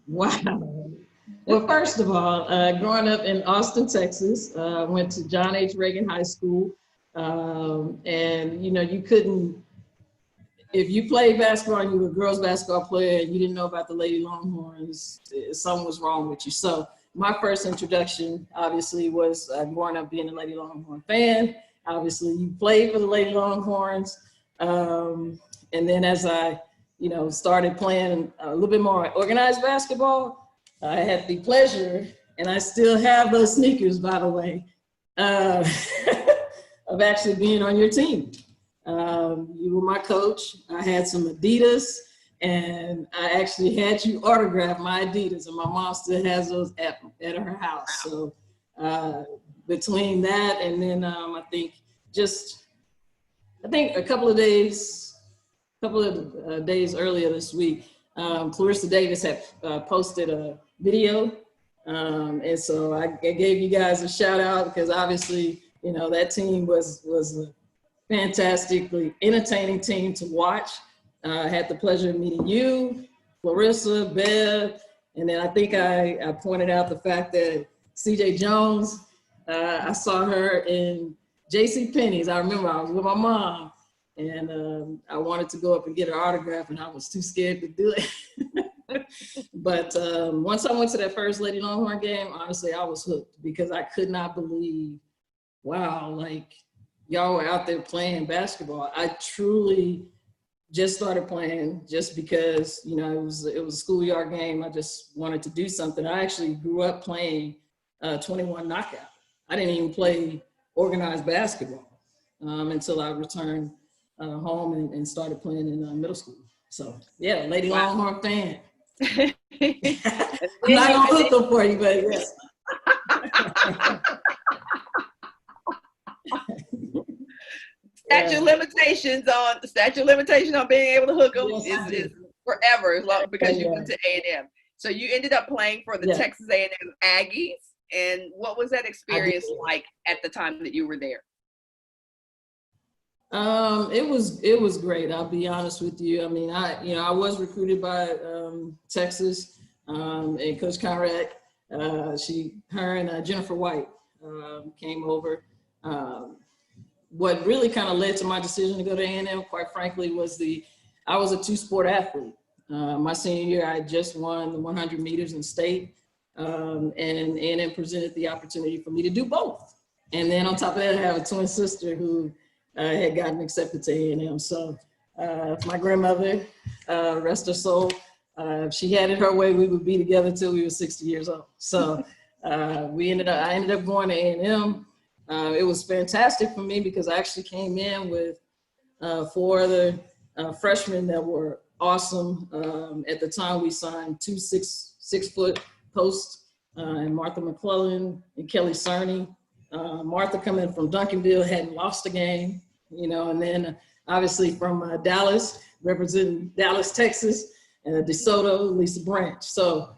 Wow. Well, first of all, growing up in Austin, Texas, went to John H. Reagan High School. And, you know, you couldn't, if you played basketball and you were a girls basketball player and you didn't know about the Lady Longhorns, something was wrong with you. So my first introduction, obviously, was growing up being a Lady Longhorn fan. Obviously, you played for the Lady Longhorns. And then as I, you know, started playing a little bit more organized basketball, I had the pleasure, and I still have those sneakers, by the way, of actually being on your team. You were my coach. I had some Adidas, and I actually had you autograph my Adidas, and my mom still has those at her house. So between that and then I think a couple of days earlier this week, Clarissa Davis had posted a video, and so I gave you guys a shout out because obviously, you know, that team was a fantastically entertaining team to watch. I had the pleasure of meeting you, Clarissa, Bev, and then I think I pointed out the fact that CJ Jones, I saw her in J.C. Penney's. I remember I was with my mom, and I wanted to go up and get her autograph, and I was too scared to do it. But once I went to that first Lady Longhorn game, honestly, I was hooked because I could not believe, wow, like y'all were out there playing basketball. I truly just started playing just because, you know, it was a schoolyard game. I just wanted to do something. I actually grew up playing 21 knockout. I didn't even play organized basketball until I returned home and started playing in middle school. So yeah, Lady Longhorn fan. I'm not gonna hook them for you, but yes. Statute limitation on being able to hook them is forever, as long because you went to A&M. So you ended up playing for the Texas A&M Aggies, and what was that experience like at the time that you were there? It was great. I'll be honest with you. I mean, I was recruited by Texas, and Coach Conrad. Her and Jennifer White came over. What really kind of led to my decision to go to A&M, quite frankly, was I was a two-sport athlete. My senior year, I just won the 100 meters in state, and A&M presented the opportunity for me to do both. And then on top of that, I have a twin sister who had gotten accepted to A&M. So my grandmother, rest her soul, if she had it her way, we would be together till we were 60 years old. So I ended up going to A&M. It was fantastic for me because I actually came in with 4 other freshmen that were awesome. At the time, we signed 2 6-foot posts, and Martha McClellan and Kelly Cerny. Martha coming from Duncanville hadn't lost a game, you know, and then obviously from Dallas, representing Dallas, Texas, and DeSoto, Lisa Branch. So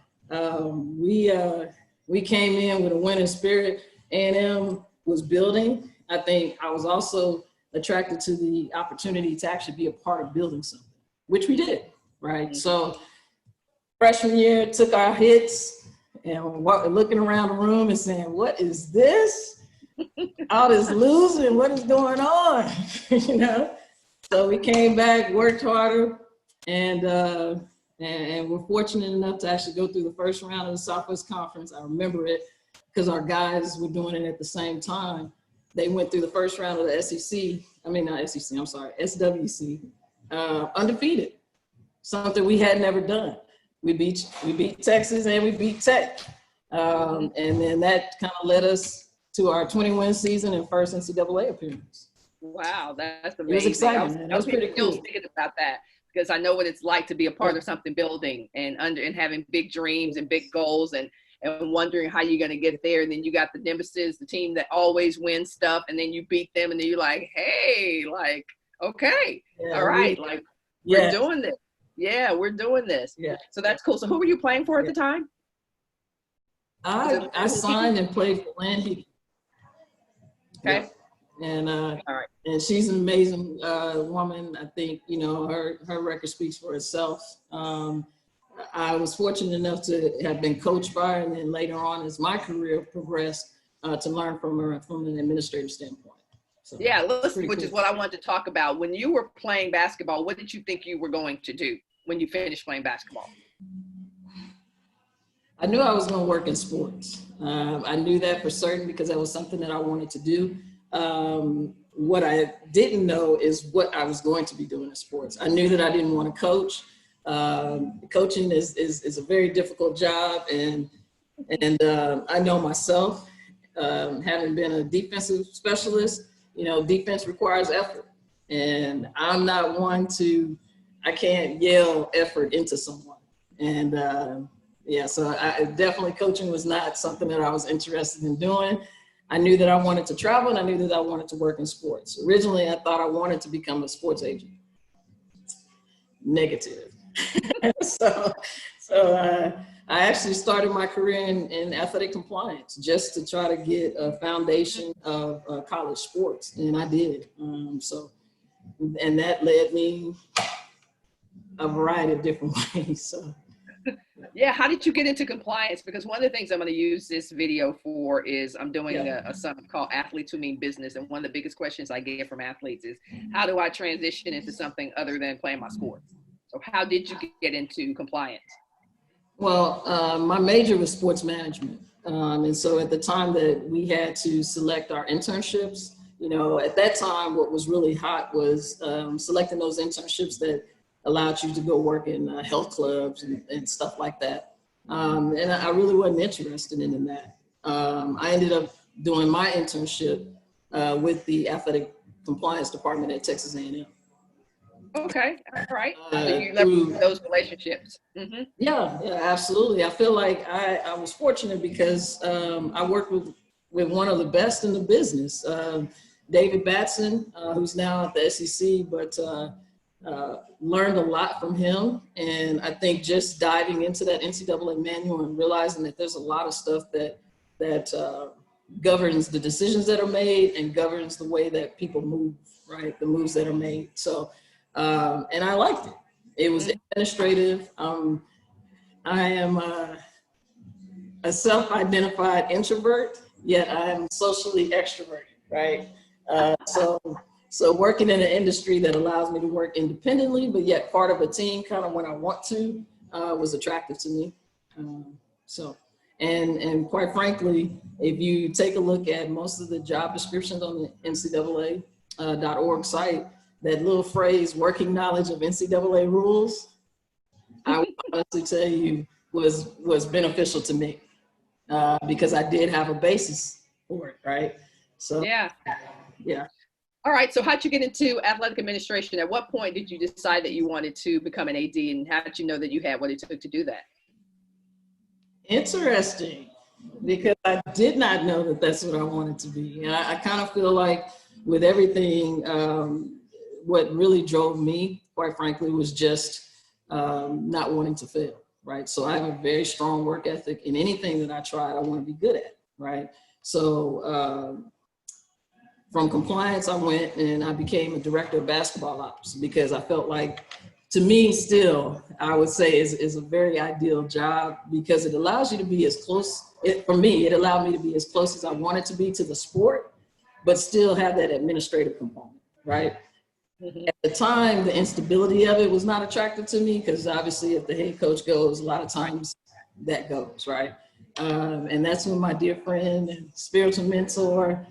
we came in with a winning spirit. A&M was building. I think I was also attracted to the opportunity to actually be a part of building something, which we did, right? Mm-hmm. So freshman year, took our hits and looking around the room and saying, what is this? All this losing, what is going on? You know? So we came back, worked harder, and we're fortunate enough to actually go through the first round of the Southwest Conference. I remember it because our guys were doing it at the same time. They went through the first round of the SWC, undefeated, something we had never done. We beat Texas and we beat Tech. And then that kind of led us to our 20-win season and first NCAA appearance. Wow, that's amazing. It was exciting, man. That was pretty cool. Thinking about that because I know what it's like to be a part of something building and having big dreams and big goals and wondering how you're going to get there. And then you got the Nemesis, the team that always wins stuff, and then you beat them, and then you're like, hey, like, okay, all right, we're doing this. Yeah, we're doing this. Yeah. So that's cool. So who were you playing for at the time? I signed and played for Land. Okay. Yeah. And all right. And she's an amazing woman. I think, you know, her record speaks for itself. I was fortunate enough to have been coached by her, and then later on as my career progressed, to learn from her from an administrative standpoint. So, yeah, pretty which cool. is what I wanted to talk about. When you were playing basketball, what did you think you were going to do when you finished playing basketball? I knew I was going to work in sports. I knew that for certain because that was something that I wanted to do. What I didn't know is what I was going to be doing in sports. I knew that I didn't want to coach. Coaching is a very difficult job, and I know myself, having been a defensive specialist, defense requires effort, and I'm not one to, I can't yell effort into someone, and yeah, so I definitely, coaching was not something that I was interested in doing. I knew that I wanted to travel, and I knew that I wanted to work in sports. Originally, I thought I wanted to become a sports agent. Negative. so I actually started my career in athletic compliance just to try to get a foundation of college sports, and I did. And that led me a variety of different ways. So. Yeah, how did you get into compliance? Because one of the things I'm going to use this video for is I'm doing a summit called Athletes Who Mean Business. And one of the biggest questions I get from athletes is, how do I transition into something other than playing my sports? So how did you get into compliance? Well, my major was sports management. And so at the time that we had to select our internships, at that time, what was really hot was selecting those internships that allowed you to go work in health clubs and stuff like that. And I really wasn't interested in that. I ended up doing my internship with the athletic compliance department at Texas A&M. Okay, all right. So you leveraged those relationships. Mm-hmm. Yeah, absolutely. I feel like I was fortunate because I worked with one of the best in the business, David Batson, who's now at the SEC, but learned a lot from him. And I think just diving into that NCAA manual and realizing that there's a lot of stuff that governs the decisions that are made and governs the way that people move, right? The moves that are made. So, and I liked it. It was administrative. I am a self-identified introvert, yet I am socially extroverted, right? So working in an industry that allows me to work independently, but yet part of a team kind of when I want to, was attractive to me. And quite frankly, if you take a look at most of the job descriptions on the NCAA.org site, that little phrase, working knowledge of NCAA rules, I would honestly tell you was beneficial to me because I did have a basis for it, right? So yeah. All right, so how'd you get into athletic administration? At what point did you decide that you wanted to become an AD, and how did you know that you had what it took to do that? Interesting, because I did not know that that's what I wanted to be. And I kind of feel like with everything, what really drove me, quite frankly, was just not wanting to fail, right? So I have a very strong work ethic. In anything that I tried, I want to be good at, right? So from compliance, I went and I became a director of basketball ops because I felt like, to me still, I would say is a very ideal job because it allows you to be as close, for me, it allowed me to be as close as I wanted to be to the sport, but still have that administrative component, right? Mm-hmm. At the time, the instability of it was not attractive to me because obviously if the head coach goes, a lot of times that goes, right? And that's when my dear friend and spiritual mentor,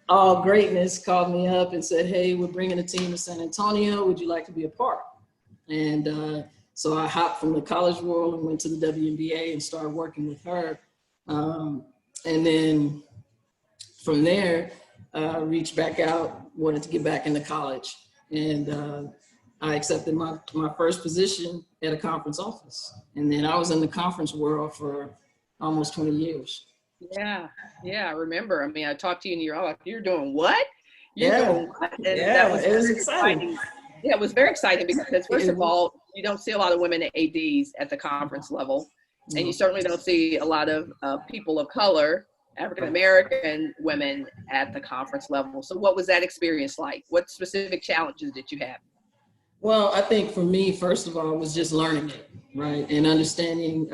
all greatness, called me up and said, hey, we're bringing a team to San Antonio. Would you like to be a part? And so I hopped from the college world and went to the WNBA and started working with her. And then from there, reached back out, wanted to get back into college. And I accepted my first position at a conference office. And then I was in the conference world for almost 20 years. Yeah, I remember. I mean, I talked to you and you're all like, you're doing what? Doing what? And that was it was exciting. Yeah, it was very exciting because first of all, you don't see a lot of women ADs at the conference level. And you certainly don't see a lot of people of color, African-American women at the conference level. So what was that experience like? What specific challenges did you have? Well, I think for me, first of all, was just learning it, right? And understanding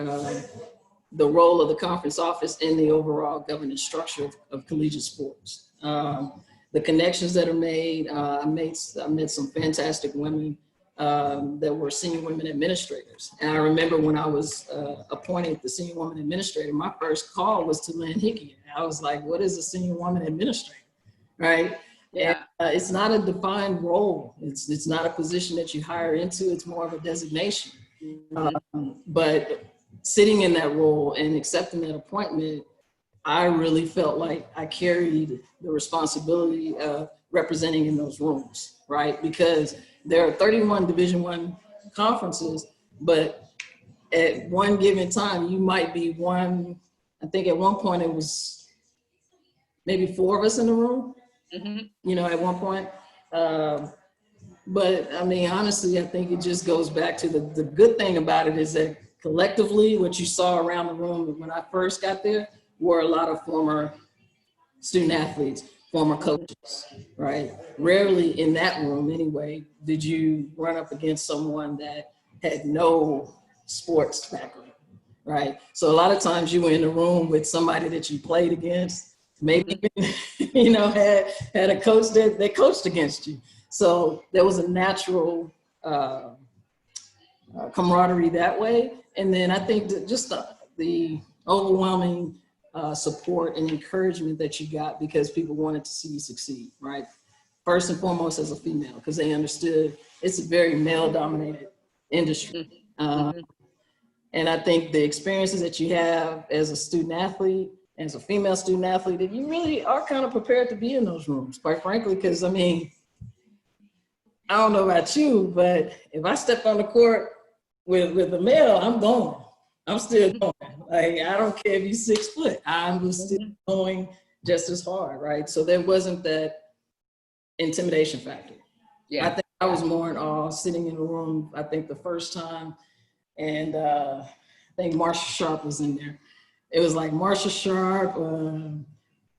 the role of the conference office in the overall governance structure of collegiate sports. The connections that are made, I met some fantastic women that were senior women administrators. And I remember when I was appointed the senior woman administrator, my first call was to Lynn Hickey. I was like, what is a senior woman administrator, right? Yeah. And it's not a defined role. It's not a position that you hire into. It's more of a designation. But sitting in that role and accepting that appointment, I really felt like I carried the responsibility of representing in those rooms, right? Because there are 31 Division I conferences, but at one given time, you might be one. I think at one point it was maybe 4 of us in the room. You know, at one point. But I mean, honestly, I think it just goes back to the good thing about it is that collectively, what you saw around the room when I first got there were a lot of former student athletes, former coaches, right? Rarely in that room anyway, did you run up against someone that had no sports background, right? So a lot of times you were in the room with somebody that you played against, maybe you know, had a coach that coached against you. So there was a natural camaraderie that way. And then I think that just the overwhelming support and encouragement that you got because people wanted to see you succeed, right? First and foremost as a female, because they understood it's a very male-dominated industry. And I think the experiences that you have as a student athlete, as a female student athlete, that you really are kind of prepared to be in those rooms, quite frankly, because I mean, I don't know about you, but if I step on the court with a male, I'm going. I'm still going. Like, I don't care if you're 6 foot. I'm still going just as hard, right? So there wasn't that intimidation factor. Yeah. I think I was more in awe sitting in a room, I think the first time, and I think Marsha Sharp was in there. It was like Marsha Sharp,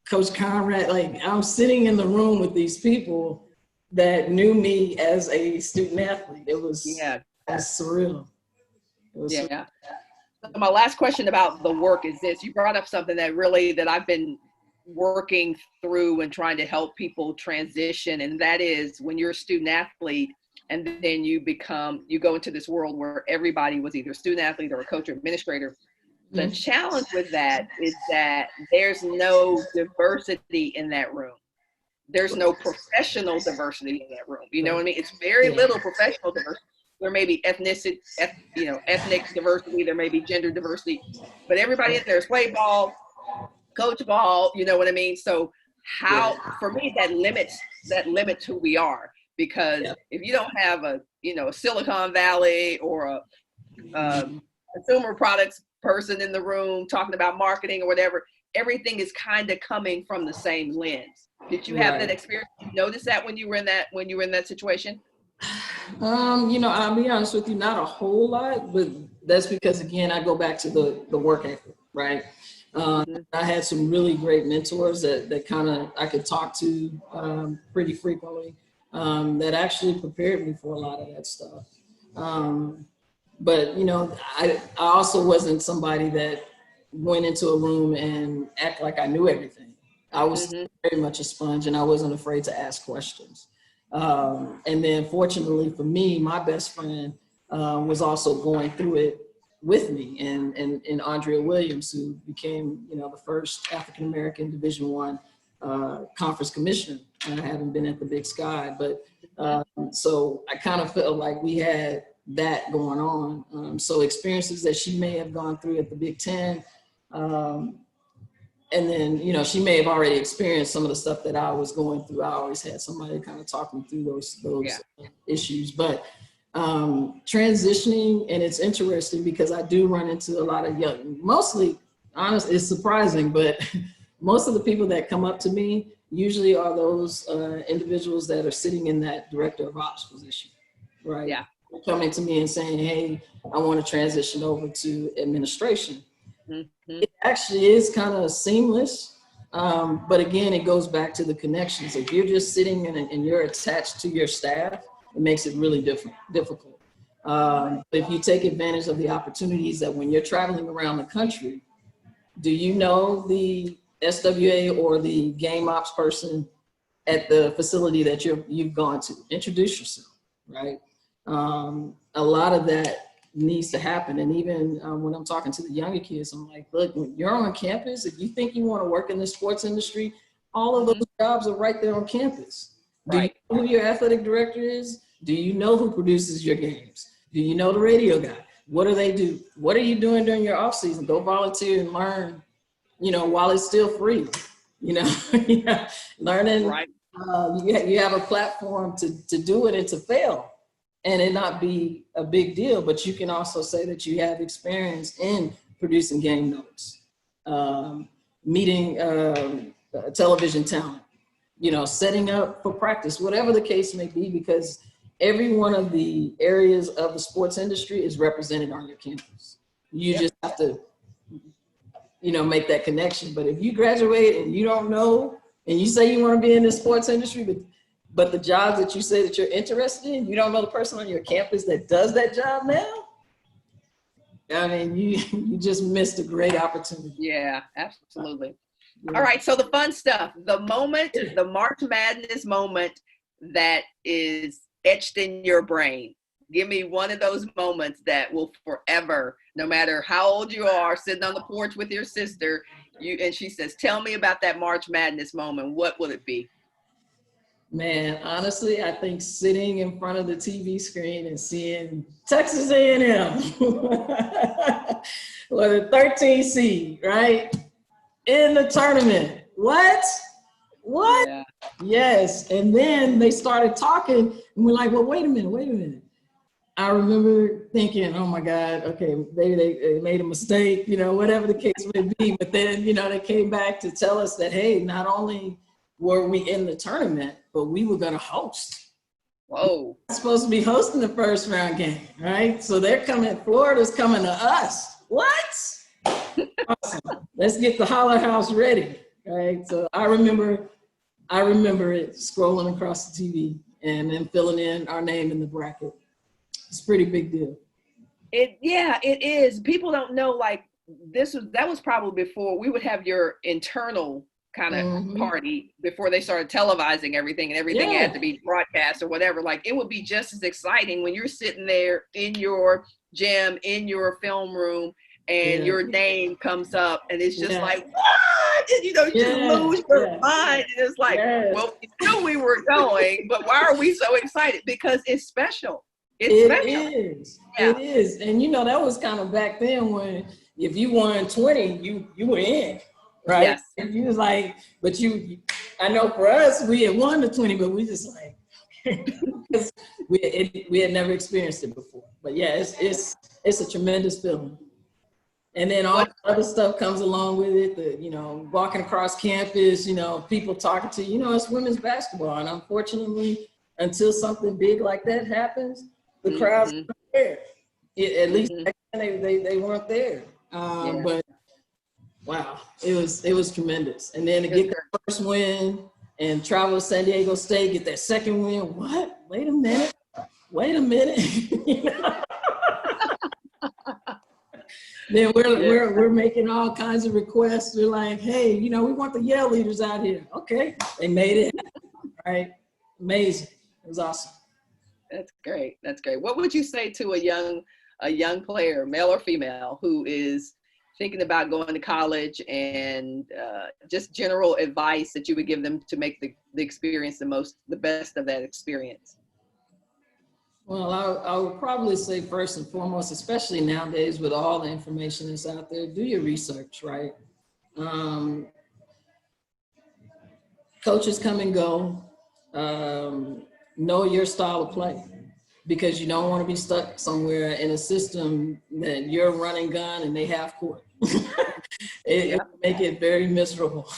Coach Conrad, like I'm sitting in the room with these people that knew me as a student athlete. It was surreal. It was surreal. So my last question about the work is this. You brought up something that I've been working through and trying to help people transition. And that is when you're a student athlete and then you go into this world where everybody was either a student athlete or a coach or administrator. The challenge with that is that there's no diversity in that room. There's no professional diversity in that room. You know what I mean? It's very little professional diversity. There may be ethnic diversity. There may be gender diversity, but everybody in there is play ball, coach ball. You know what I mean? So for me, that limits who we are, because if you don't have a Silicon Valley or a consumer products person in the room talking about marketing or whatever, everything is kind of coming from the same lens. Did you have that experience? Did you notice that when you were in that situation? I'll be honest with you, not a whole lot, but that's because again, I go back to the work ethic, right? I had some really great mentors that kind of I could talk to pretty frequently that actually prepared me for a lot of that stuff. But I also wasn't somebody that went into a room and act like I knew everything. I was very much a sponge, and I wasn't afraid to ask questions. And then fortunately for me, my best friend was also going through it with me, and Andrea Williams, who became, the first African-American Division I conference commissioner. I haven't been at the Big Sky, but so I kind of felt like we had that going on. So experiences that she may have gone through at the Big Ten, and then, she may have already experienced some of the stuff that I was going through. I always had somebody kind of talk me through those issues. But transitioning, and it's interesting because I do run into a lot of mostly, honestly, it's surprising, but most of the people that come up to me usually are those individuals that are sitting in that director of ops position, right? Yeah. Coming to me and saying, hey, I want to transition over to administration. It actually is kind of seamless. But again, it goes back to the connections. If you're just sitting and you're attached to your staff, it makes it really difficult. If you take advantage of the opportunities that when you're traveling around the country, do you know the SWA or the game ops person at the facility that you've gone to? Introduce yourself, right? A lot of that needs to happen. And even when I'm talking to the younger kids, I'm like, look, when you're on campus, if you think you want to work in the sports industry, all of those jobs are right there on campus. Right. Do you know who your athletic director is? Do you know who produces your games? Do you know the radio guy? What do they do? What are you doing during your off season? Go volunteer and learn, while it's still free, learning. Right. You have a platform to do it and to fail and it not be a big deal, but you can also say that you have experience in producing game notes, meeting television talent, setting up for practice, whatever the case may be, because every one of the areas of the sports industry is represented on your campus. You just have to, make that connection. But if you graduate and you don't know, and you say you want to be in the sports industry, but the jobs that you say that you're interested in, you don't know the person on your campus that does that job now, I mean, you just missed a great opportunity. Yeah, absolutely. Yeah. All right, so the fun stuff, the March Madness moment that is etched in your brain. Give me one of those moments that will forever, no matter how old you are, sitting on the porch with your sister, and she says, tell me about that March Madness moment. What will it be? Man, honestly, I think sitting in front of the TV screen and seeing Texas A&M with a 13 seed, right? In the tournament. What? Yeah. Yes. And then they started talking and we're like, well, wait a minute. I remember thinking, oh my God, okay, maybe they made a mistake, whatever the case may be. But then, they came back to tell us that, hey, not only were we in the tournament, but we were going to host. Whoa. We're supposed to be hosting the first round game, right? So Florida's coming to us. What? Awesome. Let's get the Holler House ready, right? So I remember it scrolling across the TV and then filling in our name in the bracket. It's a pretty big deal. It is. People don't know, like, that was probably before we would have your internal kind of party before they started televising everything and everything had to be broadcast or whatever. Like, it would be just as exciting when you're sitting there in your gym, in your film room, and your name comes up and it's just like, what? And, you just lose your mind. And it's like, well, we knew we were going, but why are we so excited? Because it's special. It is. It is. And that was kind of back then when if you won 20, you were in, right? Yes. And you was like, but I know for us, we had won the 20, but we just like, because we had never experienced it before. But yeah, it's a tremendous feeling. And then all the other stuff comes along with it, walking across campus, people talking to you, it's women's basketball. And unfortunately, until something big like that happens, the crowds aren't there. At least they weren't there. But wow, it was tremendous. And then to get the first win and travel to San Diego State, get that second win. What? Wait a minute. Then we're making all kinds of requests. We're like, hey, we want the Yale leaders out here. Okay, they made it, right? Amazing. It was awesome. That's great. What would you say to a young player, male or female, who is thinking about going to college and just general advice that you would give them to make the experience the best of that experience? Well, I would probably say first and foremost, especially nowadays with all the information that's out there, do your research, right? Coaches come and go. Know your style of play, because you don't want to be stuck somewhere in a system that you're running gun and they half court. It make it very miserable.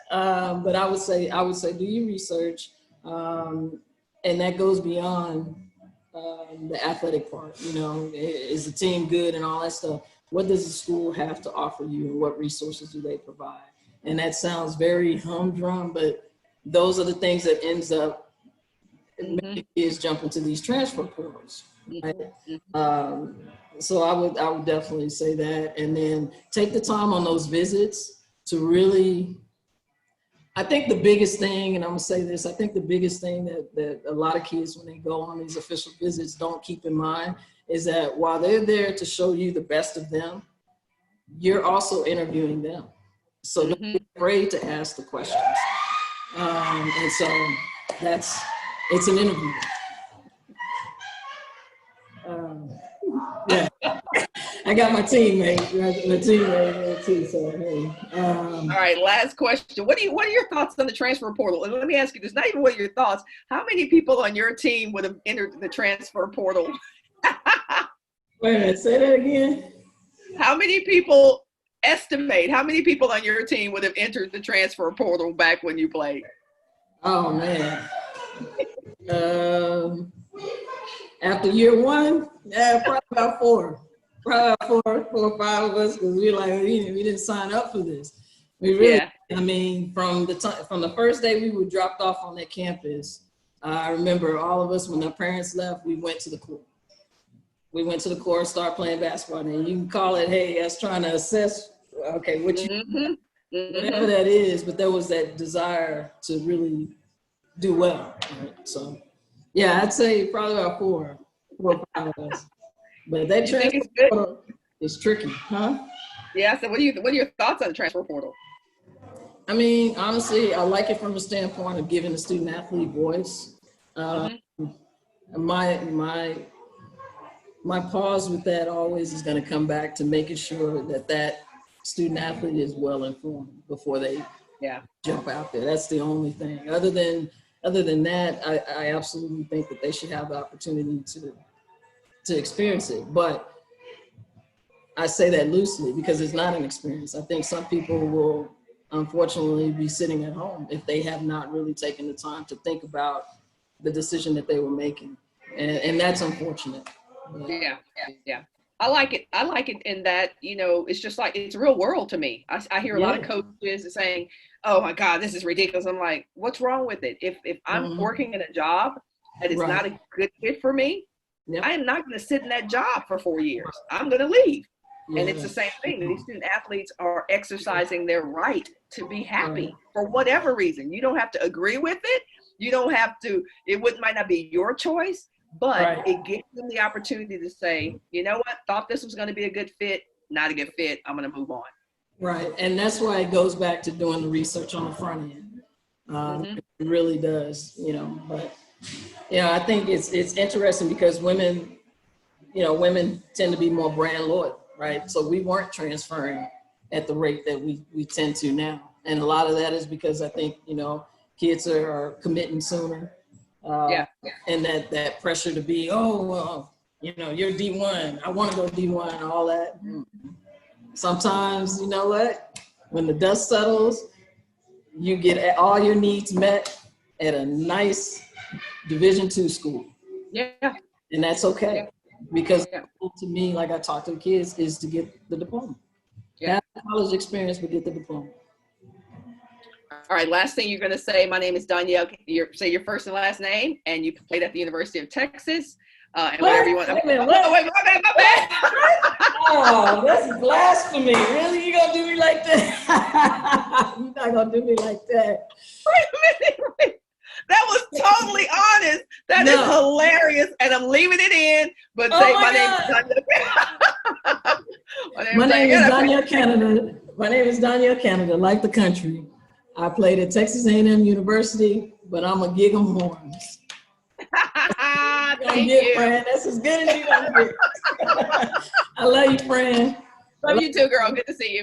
But I would say do your research. And that goes beyond the athletic part. Is the team good and all that stuff? What does the school have to offer you, and what resources do they provide? And that sounds very humdrum, but those are the things that ends up many kids jump into these transfer portals. Right? Mm-hmm. So I would definitely say that, and then take the time on those visits to really. I think the biggest thing, and I'm gonna say this, I think the biggest thing that a lot of kids when they go on these official visits don't keep in mind is that while they're there to show you the best of them, you're also interviewing them. So don't be afraid to ask the questions. And so it's an interview. Yeah, I got my teammate there too. So hey. All right, last question. What are your thoughts on the transfer portal? And let me ask you this: not even what are your thoughts. How many people on your team would have entered the transfer portal? Wait a minute, say that again. How many people estimate? How many people on your team would have entered the transfer portal back when you played? Oh man. After year one, yeah, probably about four. Probably about four or five of us, because we didn't sign up for this. We really, I mean, from the first day we were dropped off on that campus, I remember all of us, when our parents left, we went to the court. We went to the court and started playing basketball. And you can call it, hey, that's trying to assess, okay, what you, whatever that is, but there was that desire to really do well. Right? So, yeah, I'd say probably about four or five of us. But that transfer portal is tricky, huh? Yeah. So what are your thoughts on the transfer portal? I mean, honestly, I like it from the standpoint of giving the student athlete voice. My pause with that always is going to come back to making sure that student athlete is well informed before they jump out there. That's the only thing. Other than that, I absolutely think that they should have the opportunity to experience it. But I say that loosely because it's not an experience. I think some people will unfortunately be sitting at home if they have not really taken the time to think about the decision that they were making. And that's unfortunate. Yeah. I like it in that, it's just like, it's real world to me. I hear a lot of coaches saying, oh my God, this is ridiculous. I'm like, what's wrong with it? If I'm working in a job that is not a good fit for me, I am not going to sit in that job for 4 years. I'm going to leave. And it's the same thing. These student athletes are exercising their right to be happy for whatever reason. You don't have to agree with it. You don't have to, might not be your choice, but it gives them the opportunity to say, you know what, thought this was going to be a good fit, not a good fit, I'm going to move on. Right, and that's why it goes back to doing the research on the front end. It really does, but, I think it's interesting because women tend to be more brand loyal, right? So we weren't transferring at the rate that we tend to now. And a lot of that is because I think, kids are committing sooner. And that pressure to be, you're D1, I want to go D1, all that. Sometimes, you know what? When the dust settles, you get all your needs met at a nice Division II school. Yeah. And that's okay. Because to me, like I talk to the kids, is to get the diploma. Have college experience, but get the diploma. All right, last thing you're going to say, my name is Donyale. Say your first and last name, and you played at the University of Texas. And whatever you want. Wait, my bad. Oh, that's blasphemy. Really? You going to do me like that? You're not going to do me like that. Wait a minute. That was totally honest. That is hilarious. And I'm leaving it in. But say my name is Donyale. My name is Donyale Canada. My name is Donyale Canada, like the country. I played at Texas A&M University, but I'm a gig 'em horns. Thank you. Fran. That's as good as you gonna get. I love you, Fran. Love you too, girl. Good to see you.